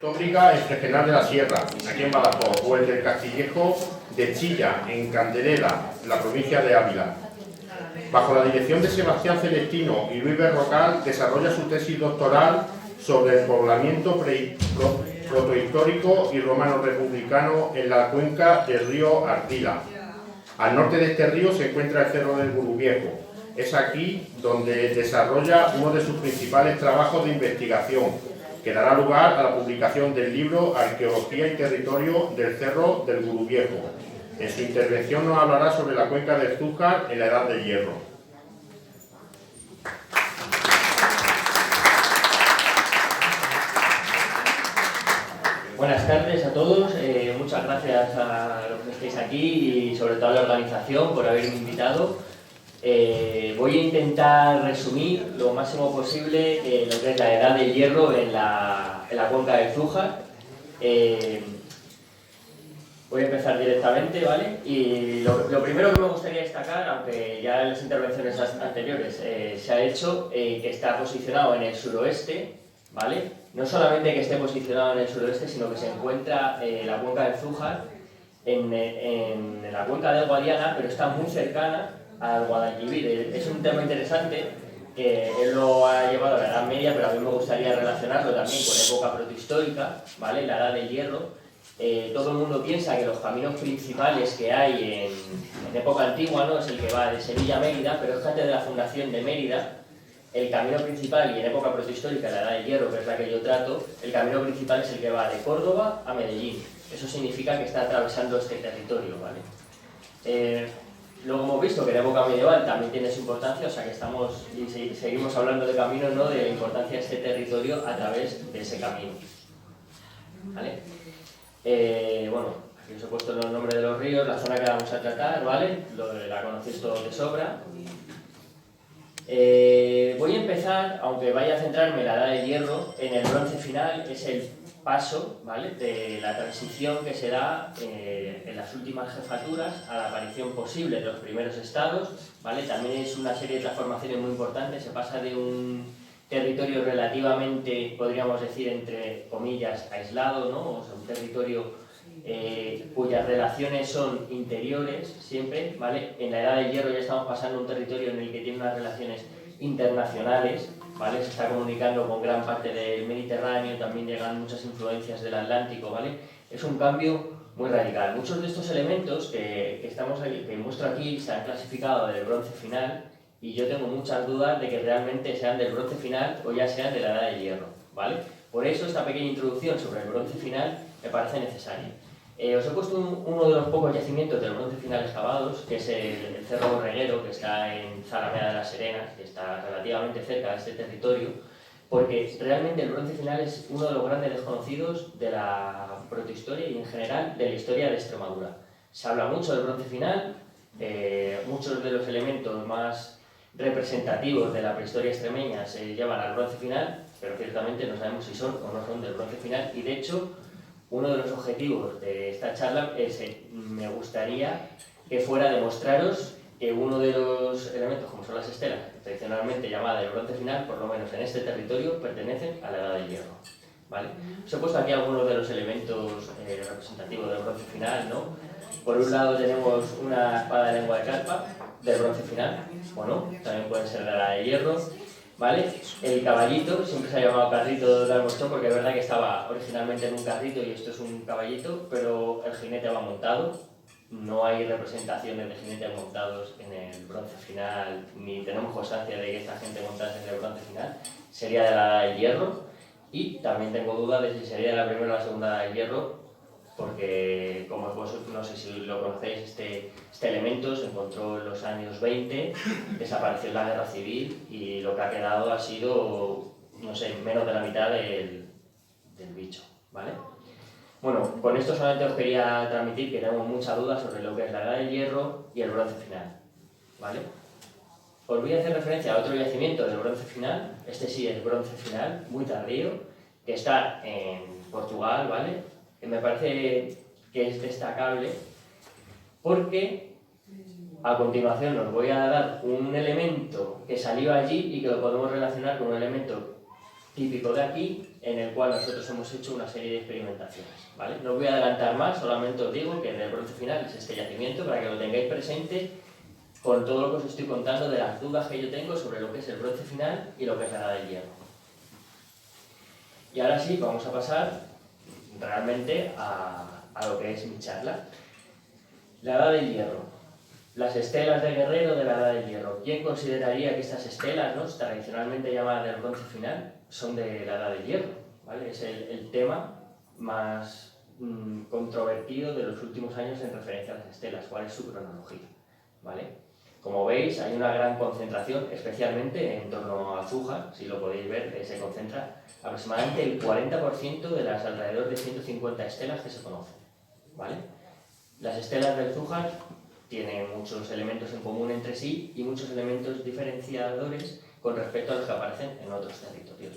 Tómbriga es regional de la Sierra, aquí en Badajoz, o el del Castillejo de Chilla, en Candelera, la provincia de Ávila. Bajo la dirección de Sebastián Celestino y Luis Berrocal, desarrolla su tesis doctoral sobre el poblamiento protohistórico y romano republicano en la cuenca del río Ardila. Al norte de este río se encuentra el Cerro del Gurubiejo. Es aquí donde desarrolla uno de sus principales trabajos de investigación, que dará lugar a la publicación del libro Arqueología y Territorio del Cerro del Gurubiejo. En su intervención nos hablará sobre la cuenca del Zújar en la Edad del Hierro. Buenas tardes a todos, muchas gracias a los que estáis aquí y sobre todo a la organización por haberme invitado. Voy a intentar resumir lo máximo posible lo que es la Edad del Hierro en la cuenca del Zújar. Voy a empezar directamente, ¿vale? Y lo primero que me gustaría destacar, aunque ya en las intervenciones anteriores se ha hecho, que está posicionado en el suroeste, ¿vale? No solamente que esté posicionado en el suroeste, sino que se encuentra la cuenca del Zújar en la cuenca del Guadiana, pero está muy cercana al Guadalquivir. Es un tema interesante que él lo ha llevado a la Edad Media, pero a mí me gustaría relacionarlo también con época protohistórica, ¿vale? La Edad del Hierro. Todo el mundo piensa que los caminos principales que hay en época antigua, ¿no?, es el que va de Sevilla a Mérida, pero es que antes de la fundación de Mérida, el camino principal, y en época protohistórica, la Edad del Hierro, que es la que yo trato, el camino principal es el que va de Córdoba a Medellín. Eso significa que está atravesando este territorio, ¿vale? Luego hemos visto que en época medieval también tiene su importancia, o sea que estamos y seguimos hablando de caminos, ¿no?, de la importancia de este territorio a través de ese camino, ¿vale? Bueno, aquí os he puesto los nombres de los ríos, la zona que vamos a tratar, ¿vale? La conocéis todos de sobra. Voy a empezar, aunque vaya a centrarme en la Edad del Hierro, en el bronce final. Es el paso, ¿vale?, de la transición que se da en las últimas jefaturas a la aparición posible de los primeros estados, ¿vale? También es una serie de transformaciones muy importantes. Se pasa de un territorio relativamente, podríamos decir, entre comillas, aislado, ¿no?, o sea, un territorio cuyas relaciones son interiores siempre, ¿vale? En la Edad del Hierro ya estamos pasando a un territorio en el que tiene unas relaciones internacionales, ¿vale? Se está comunicando con gran parte del Mediterráneo, también llegan muchas influencias del Atlántico, ¿vale? Es un cambio muy radical. Muchos de estos elementos que muestro aquí se han clasificado del bronce final, y yo tengo muchas dudas de que realmente sean del bronce final o ya sean de la Edad del Hierro, ¿vale? Por eso esta pequeña introducción sobre el bronce final me parece necesaria. Os he puesto uno de los pocos yacimientos del bronce final excavados, que es el Cerro Borreguero, que está en Zalamea de las Serenas, que está relativamente cerca de este territorio, porque realmente el bronce final es uno de los grandes desconocidos de la protohistoria y en general de la historia de Extremadura. Se habla mucho del bronce final, muchos de los elementos más representativos de la prehistoria extremeña se llevan al bronce final, pero ciertamente no sabemos si son o no son del bronce final, y de hecho uno de los objetivos de esta charla es me gustaría que fuera demostraros que uno de los elementos, como son las estelas, tradicionalmente llamadas del bronce final, por lo menos en este territorio, pertenecen a la Edad del Hierro, ¿vale? Os he puesto aquí algunos de los elementos representativos del bronce final, ¿no? Por un lado tenemos una espada de lengua de carpa del bronce final, bueno, también puede ser de la Edad del Hierro, ¿vale? El caballito, siempre se ha llamado carrito de Almochón porque es verdad que estaba originalmente en un carrito y esto es un caballito, pero el jinete va montado. No hay representaciones de jinetes montados en el bronce final, ni tenemos constancia de que esta gente montase en el bronce final. Sería de la Edad del Hierro, y también tengo dudas de si sería de la primera o la segunda Edad del Hierro, porque, como vosotros, no sé si lo conocéis, este elemento se encontró en los años 20, desapareció en la Guerra Civil y lo que ha quedado ha sido, no sé, menos de la mitad del bicho, ¿vale? Bueno, con esto solamente os quería transmitir que tenemos muchas dudas sobre lo que es la Edad del Hierro y el bronce final, ¿vale? Os voy a hacer referencia a otro yacimiento del bronce final, este sí es bronce final, muy tardío, que está en Portugal, ¿vale? Que me parece que es destacable porque a continuación os voy a dar un elemento que salió allí y que lo podemos relacionar con un elemento típico de aquí, en el cual nosotros hemos hecho una serie de experimentaciones, ¿vale? No os voy a adelantar más, solamente os digo que en el bronce final es este yacimiento para que lo tengáis presente con todo lo que os estoy contando de las dudas que yo tengo sobre lo que es el bronce final y lo que es la edad del hierro. Y ahora sí, vamos a pasar realmente a lo que es mi charla. La edad del hierro. Las estelas de guerrero de la edad del hierro. ¿Quién consideraría que estas estelas, ¿no?, tradicionalmente llamadas del bronce final, son de la edad del hierro? ¿Vale? Es el tema más controvertido de los últimos años en referencia a las estelas. ¿Cuál es su cronología? ¿Vale? Como veis, hay una gran concentración, especialmente en torno a Zújar, si lo podéis ver, se concentra aproximadamente el 40% de las alrededor de 150 estelas que se conocen. ¿Vale? Las estelas del Zújar tienen muchos elementos en común entre sí y muchos elementos diferenciadores con respecto a los que aparecen en otros territorios.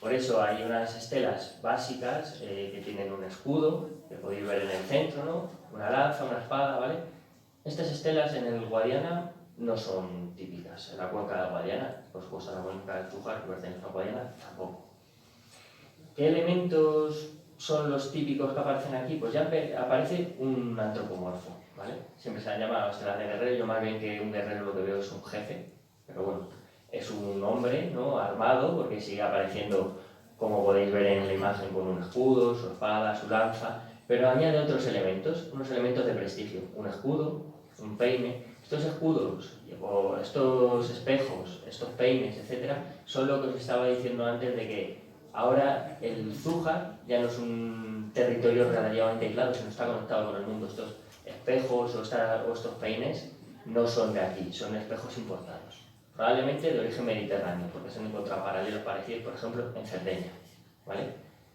Por eso hay unas estelas básicas que tienen un escudo, que podéis ver en el centro, ¿no?, una lanza, una espada, ¿vale? Estas estelas en el Guadiana no son típicas. En la cuenca del Guadiana, por supuesto en la cuenca del Zújar, que pertenece al Guadiana, tampoco. ¿Qué elementos son los típicos que aparecen aquí? Pues ya aparece un antropomorfo, ¿vale? Siempre se han llamado estelas de guerrero. Yo más bien que un guerrero lo que veo es un jefe, pero bueno, es un hombre, ¿no?, armado, porque sigue apareciendo, como podéis ver en la imagen, con un escudo, su espada, su lanza, pero añade otros elementos, unos elementos de prestigio, un escudo, un peine. Estos escudos, o estos espejos, estos peines, etcétera, son lo que os estaba diciendo antes de que ahora el Zújar ya no es un territorio relativamente aislado, sino está conectado con el mundo. Estos espejos o estos peines no son de aquí, son espejos importados. Probablemente de origen mediterráneo, porque se han encontrado paralelos parecidos, por ejemplo, en Cerdeña, ¿vale?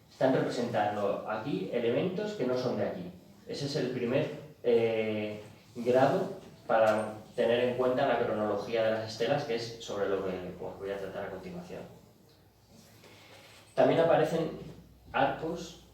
Están representando aquí elementos que no son de aquí. Ese es el primer grado para tener en cuenta la cronología de las estelas, que es sobre lo que os voy a tratar a continuación. También aparecen arcos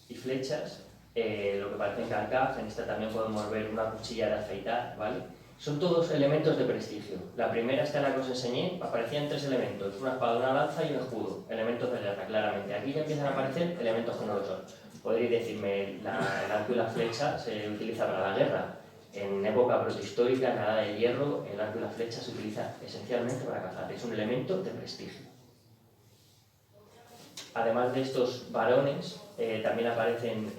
y flechas, lo que parecen carcaj. En esta también podemos ver una cuchilla de afeitar, ¿vale? Son todos elementos de prestigio. La primera estela que os enseñé, aparecían tres elementos: una espada, una lanza y un escudo. Elementos de guerra, claramente. Aquí ya empiezan a aparecer elementos que no lo son. Podréis decirme, el arco y la flecha se utiliza para la guerra. En época protohistórica, en la edad del hierro, el arco y la flecha se utiliza esencialmente para cazar. Es un elemento de prestigio. Además de estos varones, también aparecen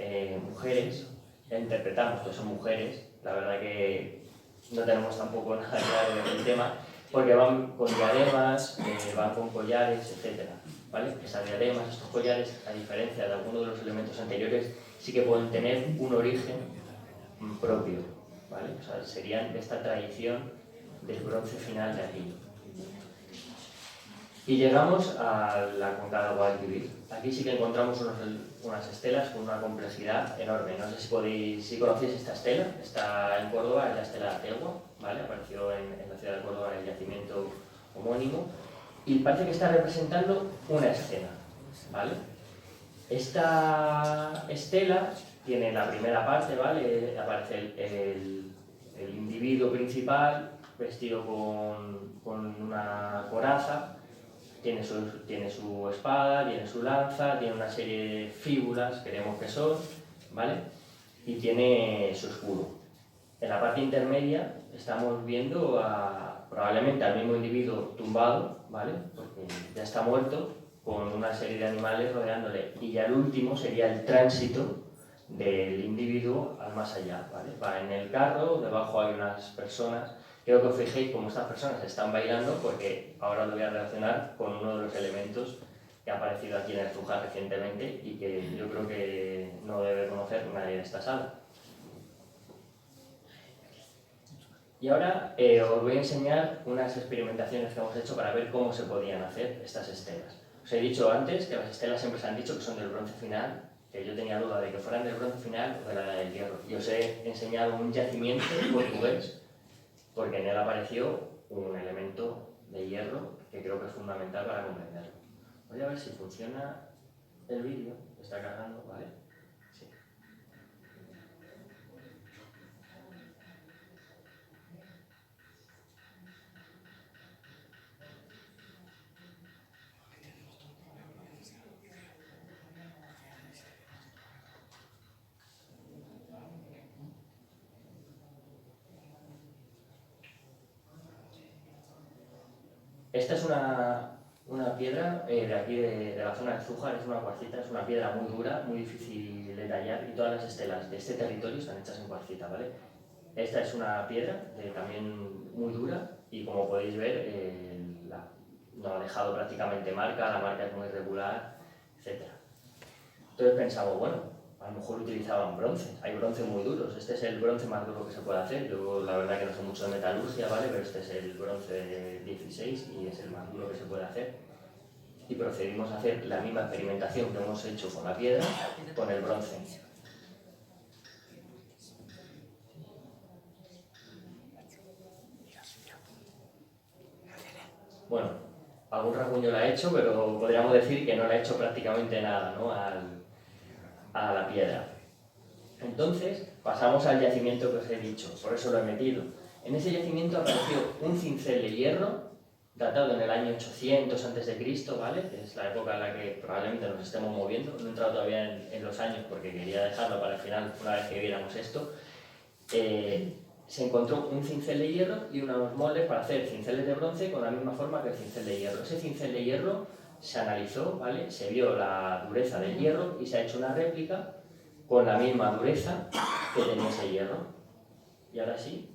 mujeres. Interpretamos que son mujeres. La verdad que no tenemos tampoco nada claro del tema, porque van con diademas, van con collares, etc. ¿Vale? Esas diademas, estos collares, a diferencia de algunos de los elementos anteriores, sí que pueden tener un origen propio, ¿vale? O sea, serían de esta tradición del bronce final de aquí. Y llegamos a la cuenca del Guadalquivir. Aquí sí que encontramos unas estelas con una complejidad enorme. No sé si conocéis esta estela. Está en Córdoba, es la estela de Ategua, ¿vale? Apareció en la ciudad de Córdoba en el yacimiento homónimo. Y parece que está representando una escena, ¿vale? Esta estela tiene la primera parte, ¿vale? Aparece el individuo principal vestido con una coraza. Tiene su espada, tiene su lanza, tiene una serie de fíbulas, creemos que son, ¿vale? Y tiene su escudo. En la parte intermedia estamos viendo probablemente al mismo individuo tumbado, ¿vale? Porque ya está muerto, con una serie de animales rodeándole. Y ya el último sería el tránsito del individuo al más allá, ¿vale? Va en el carro, debajo hay unas personas. Quiero que os fijéis cómo estas personas están bailando, porque ahora lo voy a relacionar con uno de los elementos que ha aparecido aquí en el Zújar recientemente y que yo creo que no debe conocer nadie de esta sala. Y ahora os voy a enseñar unas experimentaciones que hemos hecho para ver cómo se podían hacer estas estelas. Os he dicho antes que las estelas siempre se han dicho que son del bronce final, que yo tenía duda de que fueran del bronce final o de la edad del hierro. Y os he enseñado un yacimiento portugués, porque en él apareció un elemento de hierro que creo que es fundamental para comprenderlo. Voy a ver si funciona el vídeo, está cargando, ¿vale? Sí. Esta es una piedra de aquí de la zona de Zújar, es una cuarcita, es una piedra muy dura, muy difícil de tallar y todas las estelas de este territorio están hechas en cuarcita, ¿vale? Esta es una piedra también muy dura y como podéis ver no ha dejado prácticamente marca, la marca es muy irregular, etc. Entonces pensamos, bueno, a lo mejor utilizaban bronce, hay bronces muy duros, este es el bronce más duro que se puede hacer, yo la verdad que no sé mucho de metalurgia, ¿vale? Pero este es el bronce 16 y es el más duro que se puede hacer. Y procedimos a hacer la misma experimentación que hemos hecho con la piedra, con el bronce. Bueno, algún rasguño la ha hecho, pero podríamos decir que no le ha hecho prácticamente nada, ¿no? a la piedra. Entonces, pasamos al yacimiento que os he dicho, por eso lo he metido. En ese yacimiento apareció un cincel de hierro, datado en el año 800 a.C., ¿vale? Que es la época en la que probablemente nos estemos moviendo. No he entrado todavía en los años porque quería dejarlo para el final, una vez que viéramos esto. Se encontró un cincel de hierro y unos moldes para hacer cinceles de bronce con la misma forma que el cincel de hierro. Ese cincel de hierro se analizó, ¿vale? Se vio la dureza del hierro y se ha hecho una réplica con la misma dureza que tenía ese hierro. Y ahora sí.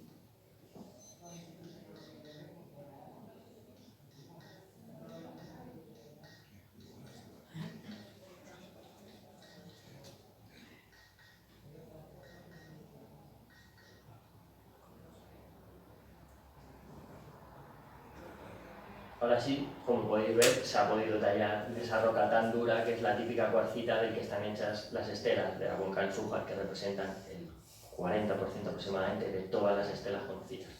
Ahora sí, como podéis ver, se ha podido tallar esa roca tan dura que es la típica cuarcita del que están hechas las estelas de la cuenca del Zújar, que representan el 40% aproximadamente de todas las estelas conocidas.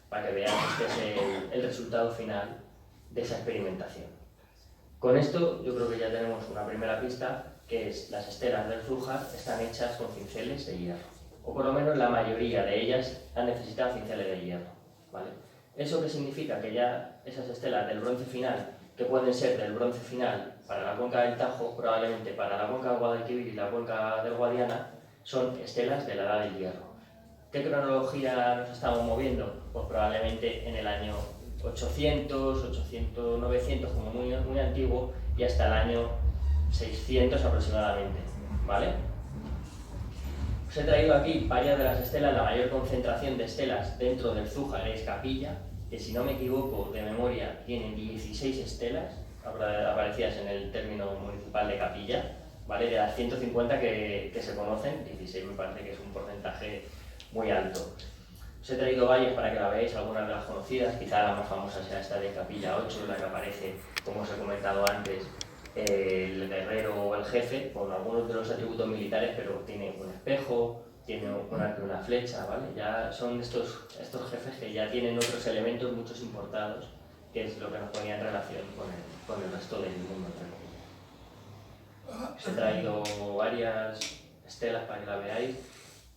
Para que veáis que este es el resultado final de esa experimentación. Con esto yo creo que ya tenemos una primera pista, que es las estelas del Zújar están hechas con cinceles de hierro, o por lo menos la mayoría de ellas han necesitado cinceles de hierro, ¿vale? ¿Eso qué significa? Que ya esas estelas del bronce final, que pueden ser del bronce final para la cuenca del Tajo, probablemente para la cuenca del Guadalquivir y la cuenca del Guadiana, son estelas de la edad del hierro. ¿Qué cronología nos estamos moviendo? Pues probablemente en el año 800, 900 como muy antiguo, y hasta el año 600 aproximadamente, ¿vale? Os he traído aquí varias de las estelas, la mayor concentración de estelas dentro del Zújar es Capilla, que si no me equivoco de memoria tiene 16 estelas aparecidas en el término municipal de Capilla, ¿vale? De las 150 que se conocen, 16 me parece que es un porcentaje muy alto. Os he traído varias para que la veáis, algunas de las conocidas, quizá la más famosa sea esta de Capilla 8, la que aparece, como os he comentado antes, el guerrero o el jefe, con algunos de los atributos militares, pero tiene un espejo, tiene una flecha, ¿vale? Ya son estos jefes que ya tienen otros elementos, muchos importados, que es lo que nos ponía en relación con el resto del mundo. Os he traído varias estelas para que la veáis,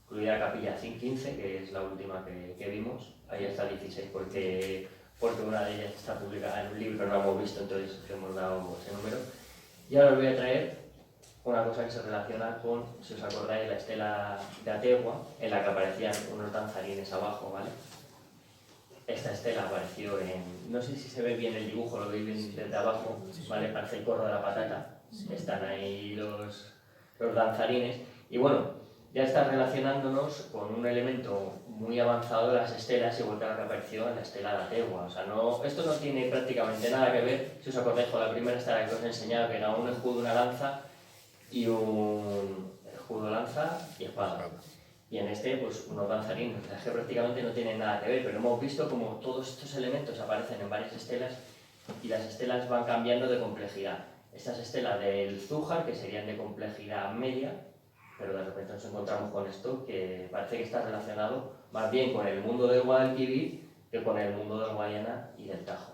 incluida Capilla 15, que es la última que vimos. Ahí está 16 porque una de ellas está publicada en un libro, no la hemos visto, entonces hemos dado ese número. Y ahora os voy a traer una cosa que se relaciona con, si os acordáis, la estela de Ategua, en la que aparecían unos danzarines abajo, ¿vale? Esta estela apareció en, no sé si se ve bien el dibujo, lo veis bien desde abajo, ¿vale? Parece el corro de la patata, están ahí los danzarines, y bueno, ya está relacionándonos con un elemento muy avanzado de las estelas, igual que la que apareció en la estela de Ategua. O sea, esto no tiene prácticamente nada que ver, si os acordáis, con la primera estela que os he enseñado, que era un escudo, una lanza y un escudo, lanza y espada. Y en este, pues unos danzarines. O sea, es que prácticamente no tienen nada que ver, pero hemos visto como todos estos elementos aparecen en varias estelas y las estelas van cambiando de complejidad. Estas estelas del Zújar, que serían de complejidad media, pero de repente nos encontramos con esto que parece que está relacionado más bien con el mundo del Guadalquivir que con el mundo del Guadiana y del Tajo.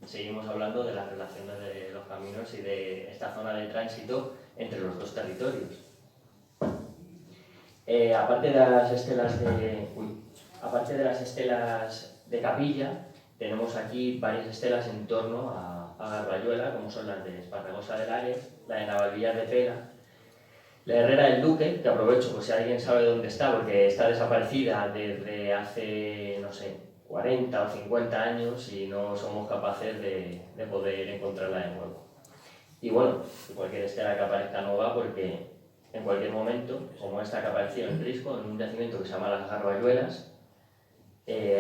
Seguimos hablando de las relaciones de los caminos y de esta zona de tránsito entre los dos territorios. Aparte de las estelas de Capilla, tenemos aquí varias estelas en torno a Garbayuela, como son las de Esparragosa del Ares, la de Navalvillar de Pera, la Herrera del Duque, que aprovecho por si alguien sabe dónde está, porque está desaparecida desde hace, no sé, 40 o 50 años y no somos capaces de poder encontrarla de nuevo. Y bueno, cualquier estela que aparezca nueva, porque en cualquier momento, como esta que apareció en Risco, en un yacimiento que se llama Las Garbayuelas,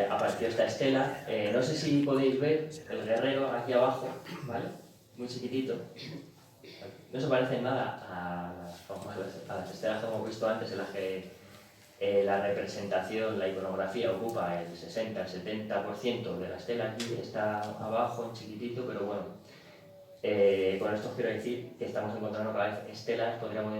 apareció esta estela. No sé si podéis ver el guerrero aquí abajo, ¿vale? Muy chiquitito. No se parece en nada a las estelas que hemos visto antes, en las que la representación, la iconografía ocupa el 60-70% de la estela. Aquí está abajo en chiquitito, pero bueno, con esto os quiero decir que estamos encontrando cada vez estelas, podríamos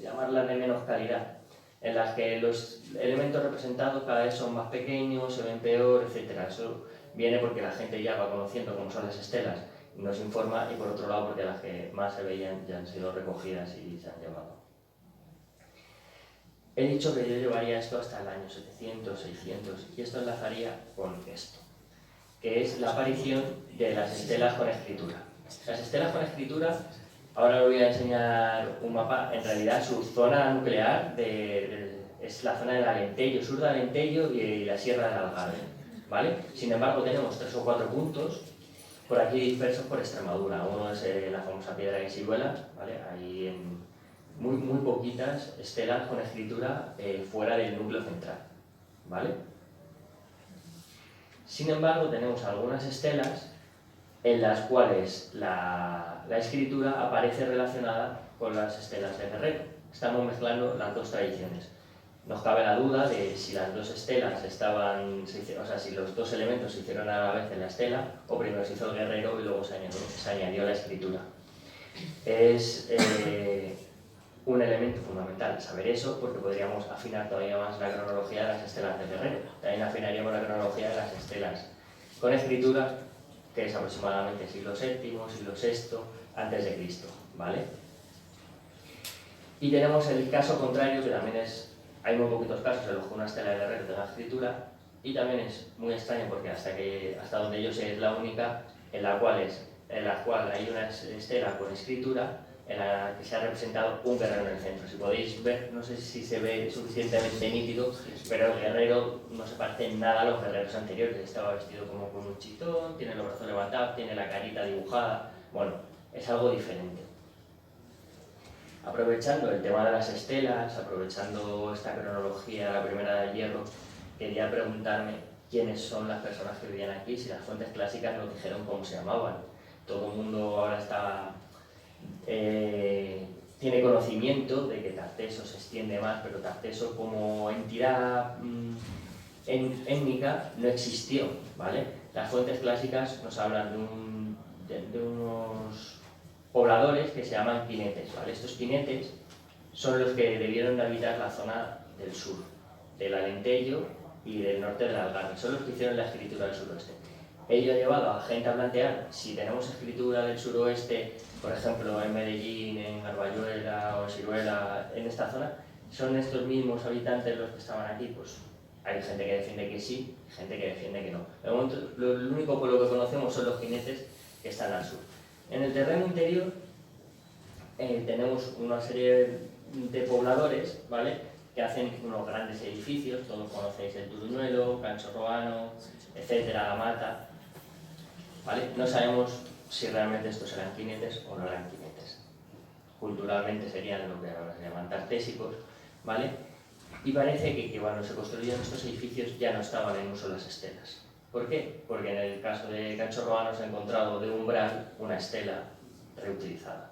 llamarlas de menos calidad, en las que los elementos representados cada vez son más pequeños, se ven peor, etc. Eso viene porque la gente ya va conociendo cómo son las estelas, nos informa, y por otro lado porque las que más se veían ya han sido recogidas y se han llevado. He dicho que yo llevaría esto hasta el año 700, 600, y esto enlazaría con esto, que es la aparición de las estelas con escritura. Las estelas con escritura, ahora os voy a enseñar un mapa. En realidad su zona nuclear es la zona del Alentejo, sur del Alentejo y la Sierra del Algarve, ¿vale? Sin embargo tenemos 3 o 4 puntos por aquí dispersos por Extremadura. Uno es la famosa piedra de Siruela, ¿vale? Hay muy poquitas estelas con escritura fuera del núcleo central, ¿vale? Sin embargo tenemos algunas estelas en las cuales la escritura aparece relacionada con las estelas de Guerrero. Estamos mezclando las dos tradiciones. Nos cabe la duda de si las dos estelas o sea, si los dos elementos se hicieron a la vez en la estela, o primero se hizo el guerrero y luego se añadió la escritura. Es un elemento fundamental saber eso, porque podríamos afinar todavía más la cronología de las estelas de Guerrero. También afinaríamos la cronología de las estelas con escritura, que es aproximadamente siglo VII, siglo VI antes de Cristo, ¿vale? Y tenemos el caso contrario, que también hay muy poquitos casos en los que una estela de Guerrero tenga escritura, y también es muy extraño porque hasta donde yo sé es la única en la cual hay una estela con escritura en la que se ha representado un guerrero en el centro. Si podéis ver, no sé si se ve suficientemente nítido, pero el guerrero no se parece en nada a los guerreros anteriores. Estaba vestido como con un chitón, tiene los brazos levantados, tiene la carita dibujada. Bueno, es algo diferente. Aprovechando el tema de las estelas, aprovechando esta cronología, la primera del hierro, quería preguntarme quiénes son las personas que vivían aquí, si las fuentes clásicas nos dijeron cómo se llamaban. Todo el mundo ahora tiene conocimiento de que Tarteso se extiende más, pero Tarteso como entidad étnica no existió, ¿vale? Las fuentes clásicas nos hablan de unos pobladores que se llaman pinetes, ¿vale? Estos pinetes son los que debieron de habitar la zona del sur, del Alentejo y del norte del Algarve. Son los que hicieron la escritura del suroeste. Ello ha llevado a gente a plantear si tenemos escritura del suroeste, por ejemplo en Medellín, en Garbayuela o en Siruela, en esta zona, ¿son estos mismos habitantes los que estaban aquí? Pues hay gente que defiende que sí, gente que defiende que no. De momento, el único pueblo que conocemos son los jinetes que están al sur. En el terreno interior tenemos una serie de pobladores, ¿vale?, que hacen unos grandes edificios. Todos conocéis el Turuñuelo, Cancho Roano, etcétera, La Mata, ¿vale? No sabemos si realmente estos eran jinetes o no eran jinetes. Culturalmente serían lo que ahora se llaman tartésicos, ¿vale? Y parece que cuando se construyeron estos edificios ya no estaban en uso las estelas. ¿Por qué? Porque en el caso de Cancho Roano se ha encontrado de umbral una estela reutilizada.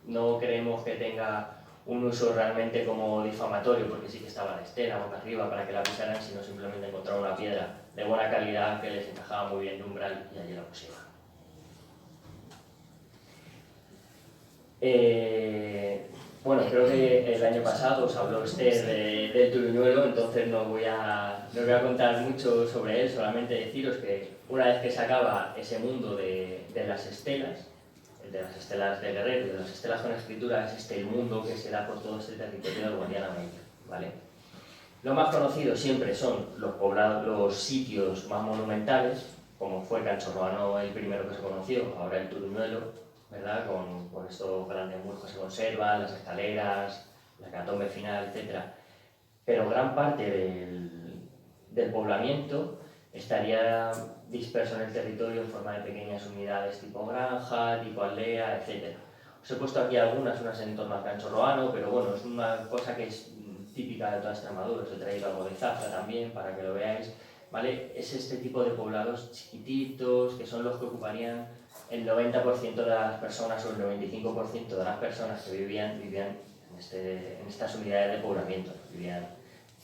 No creemos que tenga un uso realmente como difamatorio, porque sí que estaba la estela boca arriba para que la pisaran, sino simplemente encontraron una piedra de buena calidad que les encajaba muy bien de umbral y allí la pusieron. Bueno, creo que el año pasado os habló Esther del Turuñuelo, entonces no voy a contar mucho sobre él, solamente deciros que una vez que se acaba ese mundo de las estelas de Guerrero y de las estelas con escritura, es el mundo que se da por todo este territorio del Guadiana Medio, ¿vale? Lo más conocido siempre son los sitios más monumentales, como fue Cancho Roano el primero que se conoció, ahora el Turuñuelo, ¿verdad?, con estos grandes muros que se conservan, las escaleras, la hecatombe final, etc. Pero gran parte del poblamiento estaría disperso en el territorio en forma de pequeñas unidades tipo granja, tipo aldea, etc. Os he puesto aquí algunas, unas en torno al Cancho Roano, pero bueno, es una cosa que es típica de toda Extremadura. Os he traído algo de Zafra también para que lo veáis, ¿vale? Es este tipo de poblados chiquititos que son los que ocuparían el 90% de las personas o el 95% de las personas que vivían en estas unidades de poblamiento. Vivían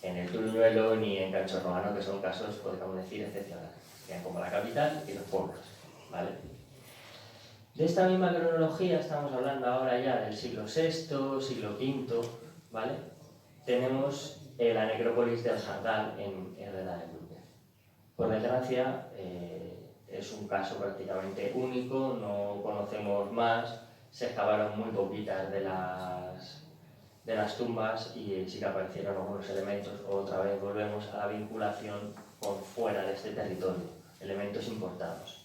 en el Turuñuelo ni en Cancho Roano, que son casos, podríamos decir, excepcionales. Vivían como la capital y los pueblos, ¿vale? De esta misma cronología estamos hablando ahora ya del siglo VI, siglo V, ¿vale? Tenemos la necrópolis del Jardal en Herrera de Burgos. Por desgracia, es un caso prácticamente único, no conocemos más, se excavaron muy poquitas de las tumbas y sí que aparecieron algunos elementos. Otra vez volvemos a la vinculación con fuera de este territorio, elementos importados.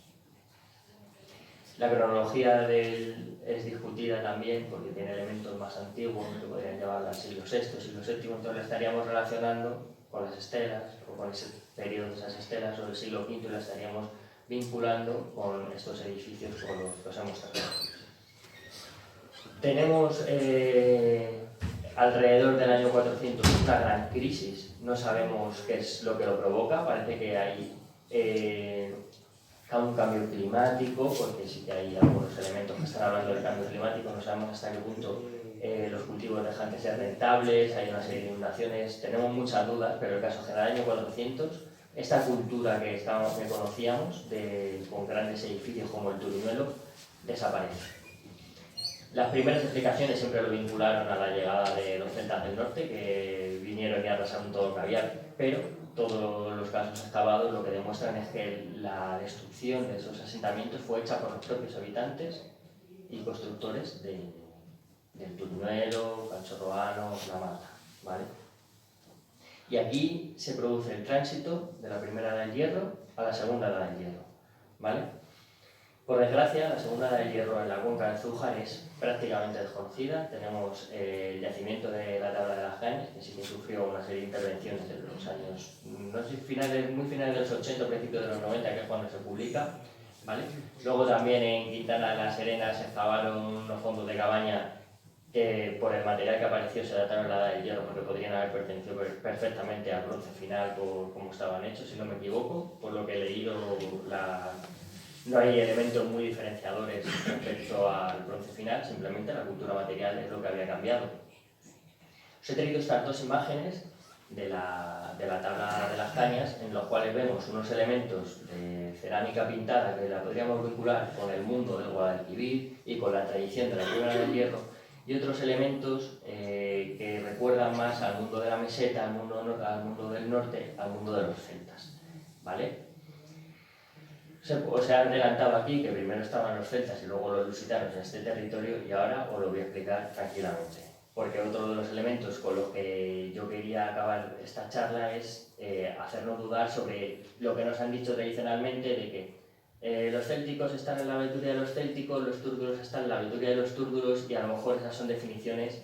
La cronología es discutida también porque tiene elementos más antiguos que podrían llevar al siglo VI, siglo VII, entonces le estaríamos relacionando con las estelas o con ese periodo de esas estelas, o del siglo V, y la estaríamos vinculando con estos edificios con los que os hemos tratado. Tenemos alrededor del año 400 una gran crisis, no sabemos qué es lo que lo provoca, parece que hay un cambio climático, porque sí que hay algunos elementos que están hablando del cambio climático, no sabemos hasta qué punto los cultivos dejan de ser rentables, hay una serie de inundaciones, tenemos muchas dudas, pero el caso es que en el año 400 esta cultura que conocíamos, con grandes edificios como el Turuñuelo, desaparece. Las primeras explicaciones siempre lo vincularon a la llegada de los celtas del norte, que vinieron y arrasaron todo lo que había, pero todos los casos excavados lo que demuestran es que la destrucción de esos asentamientos fue hecha por los propios habitantes y constructores del Turuñuelo, Cancho Roano, La Mata, ¿vale? Y aquí se produce el tránsito de la primera edad del hierro a la segunda edad del hierro, ¿vale? Por desgracia, la segunda edad del hierro en la cuenca del Zújar es prácticamente desconocida. Tenemos el yacimiento de la Tabla de las Cañas, que sí que sufrió una serie de intervenciones en los años, no sé, muy finales de los 80, principios de los 90, que es cuando se publica, ¿vale? Luego también en Quintana de la Serena se excavaron unos fondos de cabaña que por el material que apareció se dataron la edad del hierro, porque podrían haber pertenecido perfectamente al bronce final por cómo estaban hechos, si no me equivoco. Por lo que he leído, no hay elementos muy diferenciadores respecto al bronce final, simplemente la cultura material es lo que había cambiado. Os he traído estas dos imágenes de la Tabla de las Cañas, en los cuales vemos unos elementos de cerámica pintada que la podríamos vincular con el mundo del Guadalquivir y con la tradición de la primera del hierro, y otros elementos que recuerdan más al mundo de la meseta, al mundo del norte, al mundo de los celtas, ¿vale? Os he adelantado aquí que primero estaban los celtas y luego los lusitanos en este territorio, y ahora os lo voy a explicar tranquilamente. Porque otro de los elementos con los que yo quería acabar esta charla es hacernos dudar sobre lo que nos han dicho tradicionalmente de que los célticos están en la Betulia de los célticos, los túrdulos están en la Betulia de los túrdulos, y a lo mejor esas son definiciones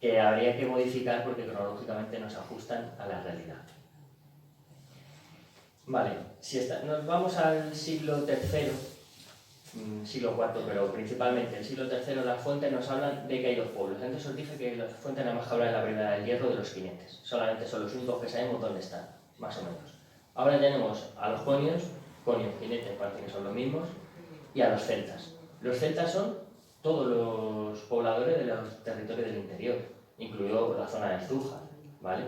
que habría que modificar porque cronológicamente no se ajustan a la realidad. Vale, nos vamos al siglo III, siglo IV, pero principalmente el siglo III, las fuentes nos hablan de que hay dos pueblos. Antes os dije que las fuentes nada más hablan en la primera del hierro de los jinetes. Solamente son los únicos que sabemos dónde están, más o menos. Ahora tenemos a los jonios, jinetes parece que son los mismos, y a los celtas. Los celtas son todos los pobladores de los territorios del interior, incluido la zona del Zújar, ¿vale?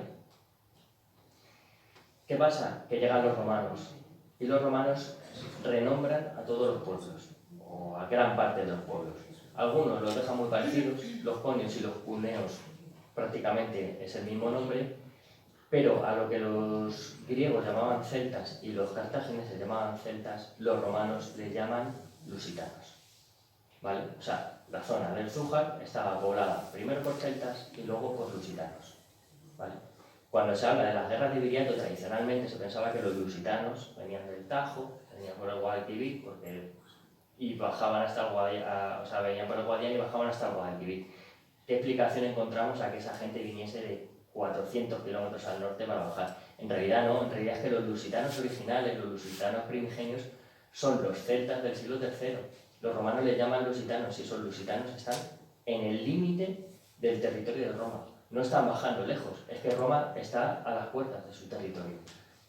¿Qué pasa? Que llegan los romanos, y los romanos renombran a todos los pueblos, o a gran parte de los pueblos. Algunos los dejan muy parecidos, los jonios y los cuneos prácticamente es el mismo nombre, pero a lo que los griegos llamaban celtas y los cartagineses llamaban celtas, los romanos les llaman lusitanos, ¿vale? O sea, la zona del Zújar estaba poblada primero por celtas y luego por lusitanos, ¿vale? Cuando se habla de las guerras de Viriato, tradicionalmente se pensaba que los lusitanos venían del Tajo, venían por el Guadalquivir, y bajaban hasta el Guadiana, venían por el Guadiana y bajaban hasta el Guadalquivir. ¿Qué explicación encontramos a que esa gente viniese de 400 kilómetros al norte para bajar? En realidad no, en realidad es que los lusitanos originales, los lusitanos primigenios, son los celtas del siglo III. Los romanos les llaman lusitanos y esos lusitanos están en el límite del territorio de Roma. No están bajando lejos, es que Roma está a las puertas de su territorio.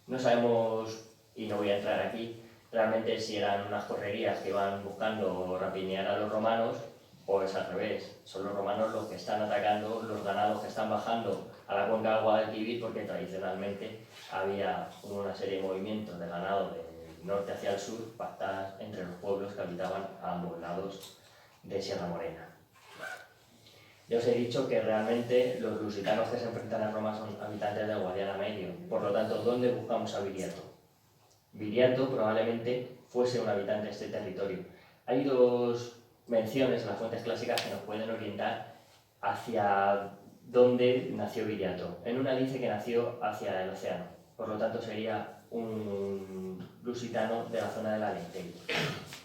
No sabemos, y no voy a entrar aquí, realmente si eran unas correrías que iban buscando rapiñar a los romanos o es al revés. Son los romanos los que están atacando los ganados que están bajando a la cuenca del Guadalquivir porque tradicionalmente había una serie de movimientos de ganado del norte hacia el sur pactadas entre los pueblos que habitaban a ambos lados de Sierra Morena. Ya os he dicho que realmente los lusitanos que se enfrentan a Roma son habitantes del Guadiana Medio. Por lo tanto, ¿dónde buscamos a Viriato? Viriato probablemente fuese un habitante de este territorio. Hay dos menciones en las fuentes clásicas que nos pueden orientar hacia dónde nació Viriato. En una dice que nació hacia el océano, por lo tanto sería un lusitano de la zona del Alentejo.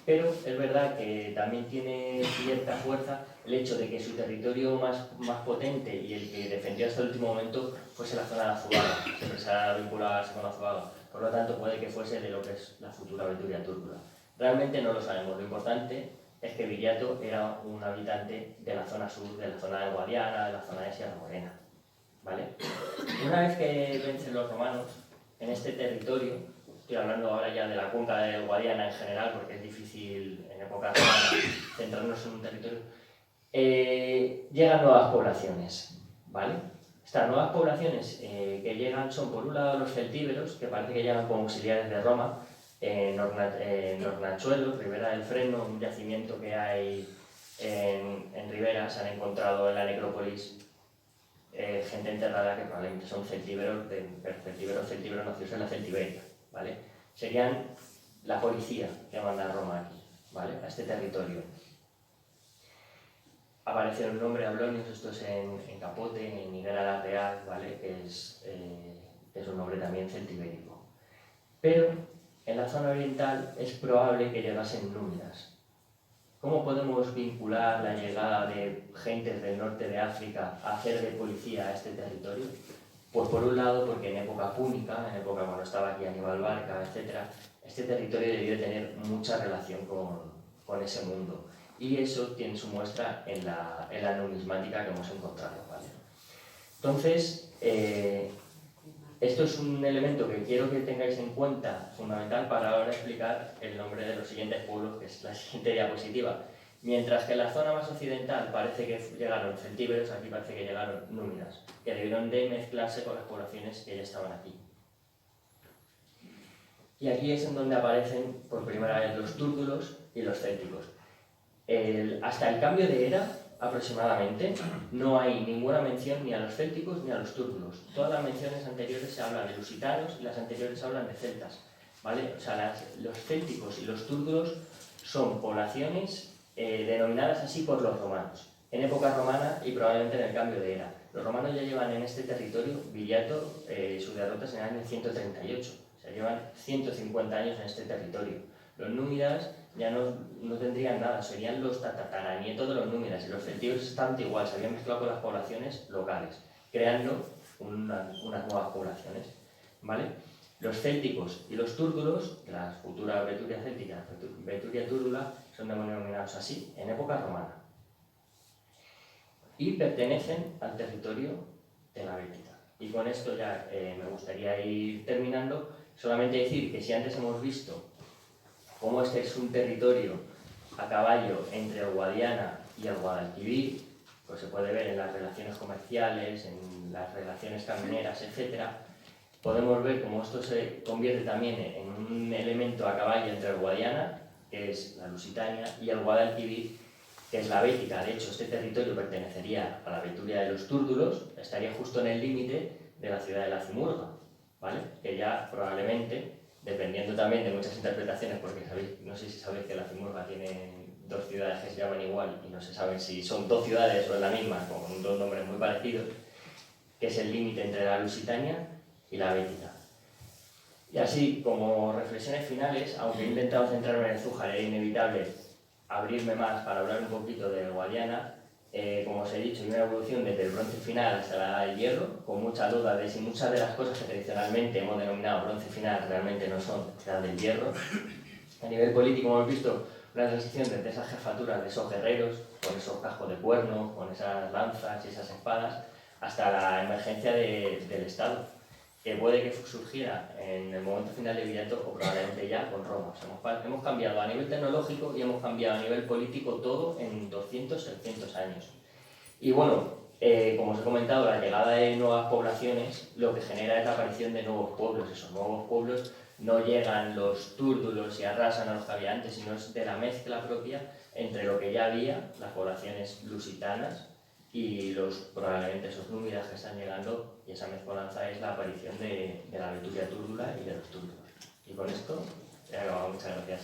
Pero es verdad que también tiene cierta fuerza el hecho de que su territorio más potente y el que defendió hasta el último momento fuese la zona de Azuaga, siempre se ha vinculado con Azuaga. Por lo tanto, puede que fuese de lo que es la futura Veturia Túrgula. Realmente no lo sabemos. Lo importante es que Viriato era un habitante de la zona sur, de la zona de Guadiana, de la zona de Sierra Morena. ¿Vale? Una vez que vencen los romanos en este territorio, estoy hablando ahora ya de la cuenca de Guadiana en general, porque es difícil en época romana centrarnos en un territorio, llegan nuevas poblaciones. ¿Vale? Estas nuevas poblaciones que llegan son, por un lado, los celtíberos, que parece que llegan como auxiliares de Roma, en Hornachuelos, Ribera del Freno, un yacimiento que hay en Ribera, se han encontrado en la necrópolis gente enterrada que probablemente son celtíberos, pero celtíberos nacidos en la Celtiberia, ¿vale? Serían la policía que manda a Roma aquí, ¿vale? A este territorio. Aparece el nombre Ablonius, esto es en Capote, en Higuera la Real, ¿vale? Que es un nombre también celtibérico. Pero en la zona oriental es probable que llegasen númidas. ¿Cómo podemos vincular la llegada de gentes del norte de África a hacer de policía a este territorio? Pues por un lado porque en época púnica, en época cuando estaba aquí Aníbal Barca, etc., este territorio debió de tener mucha relación con ese mundo. Y eso tiene su muestra en la numismática que hemos encontrado, ¿vale? Entonces, esto es un elemento que quiero que tengáis en cuenta, fundamental para ahora explicar el nombre de los siguientes pueblos, que es la siguiente diapositiva. Mientras que en la zona más occidental parece que llegaron celtíberos, aquí parece que llegaron númidas, que debieron de mezclarse con las poblaciones que ya estaban aquí. Y aquí es en donde aparecen por primera vez los túrdulos y los célticos. Hasta el cambio de era, aproximadamente, no hay ninguna mención ni a los célticos ni a los túrdulos. Todas las menciones anteriores se hablan de lusitanos y las anteriores hablan de celtas, ¿vale? O sea, los célticos y los túrdulos son poblaciones denominadas así por los romanos, en época romana y probablemente en el cambio de era. Los romanos ya llevan en este territorio, Viriato, sus derrotas en el año 138, o sea, llevan 150 años en este territorio. Los númidas ya no tendrían nada, serían los tataranietos de los númidas, y los celtíberos están igual, se habían mezclado con las poblaciones locales, creando unas nuevas poblaciones, ¿vale? Los célticos y los túrdulos, la futura Veturia céltica, Veturia túrgula, son denominados así en época romana y pertenecen al territorio de la Bética. Y con esto ya me gustaría ir terminando, solamente decir que si antes hemos visto cómo este es un territorio a caballo entre el Guadiana y el Guadalquivir, pues se puede ver en las relaciones comerciales, en las relaciones camineras, etc. Podemos ver cómo esto se convierte también en un elemento a caballo entre el Guadiana, que es la Lusitania, y el Guadalquivir, que es la Bética. De hecho, este territorio pertenecería a la Veturia de los túrdulos, estaría justo en el límite de la ciudad de la Cimurga, ¿vale? Que ya probablemente, dependiendo también de muchas interpretaciones, porque no sé si sabéis que la Cimurga tiene dos ciudades que se llaman igual y no se sabe si son dos ciudades o es la misma, con dos nombres muy parecidos, que es el límite entre la Lusitania y la Bética. Y así, como reflexiones finales, aunque he intentado centrarme en el Zújar, era inevitable abrirme más para hablar un poquito de Guadiana, como os he dicho, hay una evolución desde el bronce final hasta la edad del hierro, con mucha duda de si muchas de las cosas que tradicionalmente hemos denominado bronce final realmente no son edad del hierro. A nivel político hemos visto una transición desde esas jefaturas de esos guerreros, con esos cascos de cuerno, con esas lanzas y esas espadas, hasta la emergencia del Estado, que puede que surgiera en el momento final de Viriato o probablemente ya con Roma. Hemos cambiado a nivel tecnológico y hemos cambiado a nivel político todo en 200, 300 años. Y bueno, como os he comentado, la llegada de nuevas poblaciones lo que genera es la aparición de nuevos pueblos. Esos nuevos pueblos no llegan los túrdulos y arrasan a los que había antes, sino es de la mezcla propia entre lo que ya había, las poblaciones lusitanas, y probablemente esos númidas que están llegando, y esa mezcolanza es la aparición de la Veturia túrdula y de los túrdulos. Y con esto he acabado. Muchas gracias.